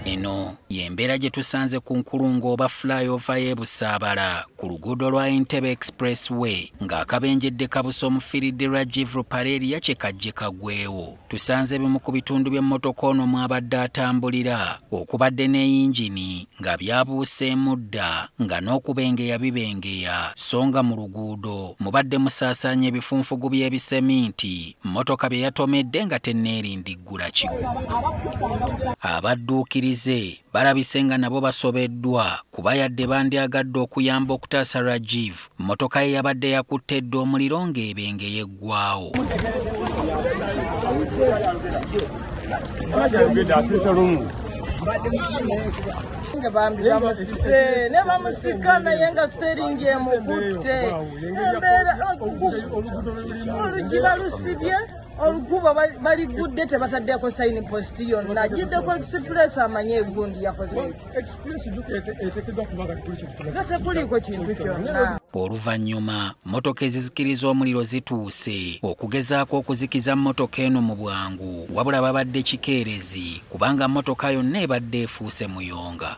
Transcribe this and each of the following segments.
Eno y'embeera gye tusanze ku nkulungo oba flyover y'e Busaabala ku luguudo lwa Entebbe Expressway ng'akabenjedde kabusa omufiiridde Rajiv Ruparelia kye kajje kagwewo. Tusanze bimu ku bitundu by'emmotoka ono mw'abadde atambulira okubadde ne yingini nga byabuuseemu dda nga n'okubengeya bibengeya so nga mu luguudo mubadde musaasaanya ebifunfugu by'ebiseminti mmotoka bye yatomedde nga tenneerindiggula kigwo. Abadduukirize balabise nga nabo basobeddwa kuba yadde bandyagadde okuyamba okutaasa Rajiv mmotoka ye yabadde yakutte dda omuliro ng'ebenge yeggwawo. Ne bamusikana yenga steering emukutte olugiba lusibye olukuba baligudde tebataddeko sign post yonna agiddeko express amanye egundi yakoze gatekuliko kintu kyonna. Oluvannyuma mmotoka ezizikiriza omuliro zituuse okugezaako okuzikiza mmotoka eno mu bwangu wabula babadde kikeerezi kubanga mmotoka yonna ebadde efuuse muyonga.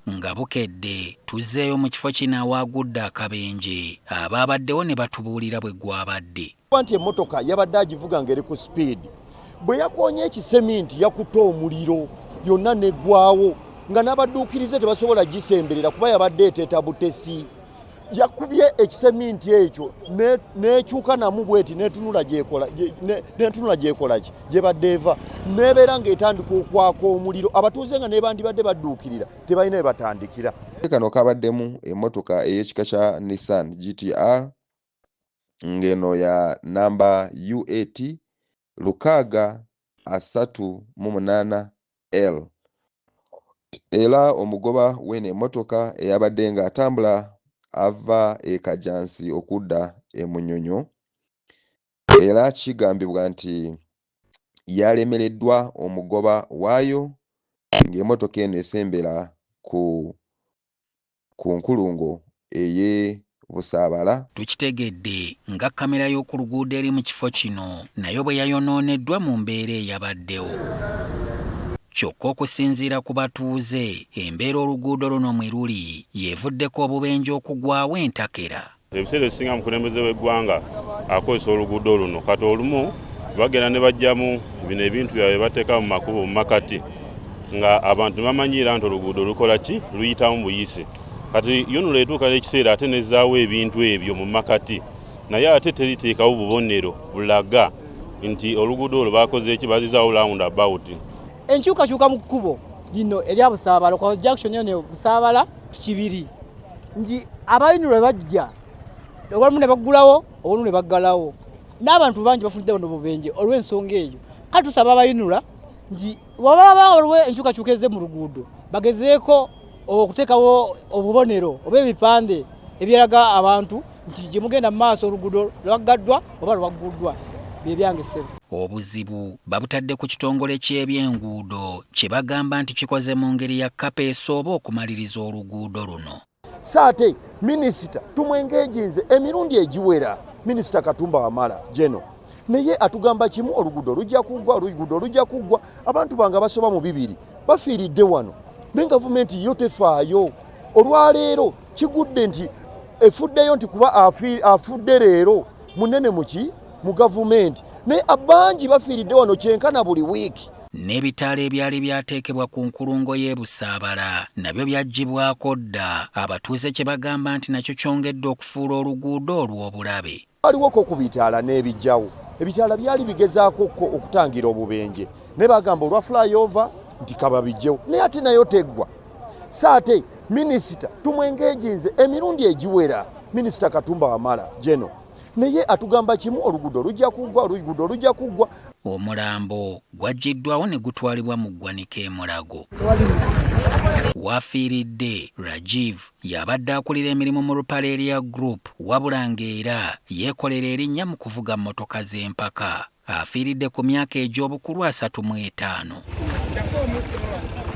Nga bukedde tuzzeeyo mu kifo kino awaagudde akabenje abaabaddewo ne batubuulira bwe gwabadde. Nti emmotoka yabadde agivuga ng'eri ku speed bwe yakoonye ekiseminti yakutte omuliro yonna neggwawo nga n'abadduukirize tebasobola gisemberera kuba yabadde eteeta butesi. Yakubye ekiseminti ekyo n'ekyuka namu bweti n'entunula gyekola ki gye badde eva n'ebeera ng'etandika okwaka omuliro abatuuze nga nebandibadde badduukirira tebalina batandikira. Kano kabaddemu emmotoka ey'ekika kya Nissan GTR ngeno ya namba UAT 638L era omugoba w'eno emmotoka eyabadde ng'atambula ava e Kajansi okudda e Munyonyo era kigambibwa nti yalemereddwa omugoba waayo ng'emmotoka eno esembera ku nkulungo ey'e Busaabala. Tukitegedde nga kamera y'oku luguudo eri mu kifo kino nayo bwe yayonooneddwa mu mbeera eyabaddewo. Kyokka okusinziira ku batuuze embeera oluguudo luno mwe luli yeevuddeko obubenje okugwawo entakera. Ebiseera ebisinga mukulembeze w'eggwanga akozesa oluguudo luno kati olumu bagenda ne bajjamu bino ebintu byabwe bateeka mu makubo mu makati nga abantu bamanyira nti oluguudo lukola ki luyitamu buyisi. Kati yonula etuuka n'ekiseera ate nezzaawo ebintu ebyo mu makati naye ate teriteekawo bubonero bulaga nti oluguudo olwo bakoze eki bazizaawo round about. Enkyukakyuka mu kkubo lino erya Busaabala kwa junction eno Busaabala kibiri nti abayinula bajja olumu ne baggulawo olumu ne baggalawo n'abantu bangi bafunidde wano bubenje olw'ensonga eyo. Kati tusaba abayinula nti wababa olwe enkyukakyuka ezze mu luguudo bagezeeko okuteekawo obubonero oba ebipande ebyeraga abantu nti gye mugenda mu maaso oluguudo lwaggaddwa oba lwagguddwa bye ssebo. Obuzibu babutadde ku kitongole ky'ebyenguudo kye bagamba nti kikoze mu ngeri ya kapeesa oba okumaliriza oluguudo luno. Saate minisita tumwengeejinze emirundi egiwera minisita Katumba Wamala jeno naye atugamba kimu oluguudo lujja kuggwa abantu banga basoba mu 200 bafiiridde wano ne gavumenti yo tefaayo. Olwaleero kigudde nti efuddeyo nti kuba afudde leero munene mu gavumenti naye abangi bafiiridde wano kyenkana buli wiiki. N'ebitaala ebyali byateekebwa ku nkulungo y'e Busaabala nabyo byaggyibwako dda abatuuze kye bagamba nti nakyo kyongedde okufuula oluguudo olw'obulabe. Waliwoko ku bitaala n'ebijjawo ebitaala byali bigezaako okutangira obubenje ne bagamba olwa flyover nti kababijjewo naye ate nayo teggwa. Saate minisita tumwengeejinze emirundi egiwera minisita Katumba Wamala jeno naye atugamba kimu oluguudo lujja kuggwa. Omulambo gwaggiddwawo ne gutwalibwa mu ggwanika e Mulago. Wafiiridde Rajiv yabadde akulira emirimu mu Ruparelia Group wabula ng'era yeekolera erinnya mu kuvuga mmotoka z'empaka. Afiiridde ku myaka egy'obukulu 35.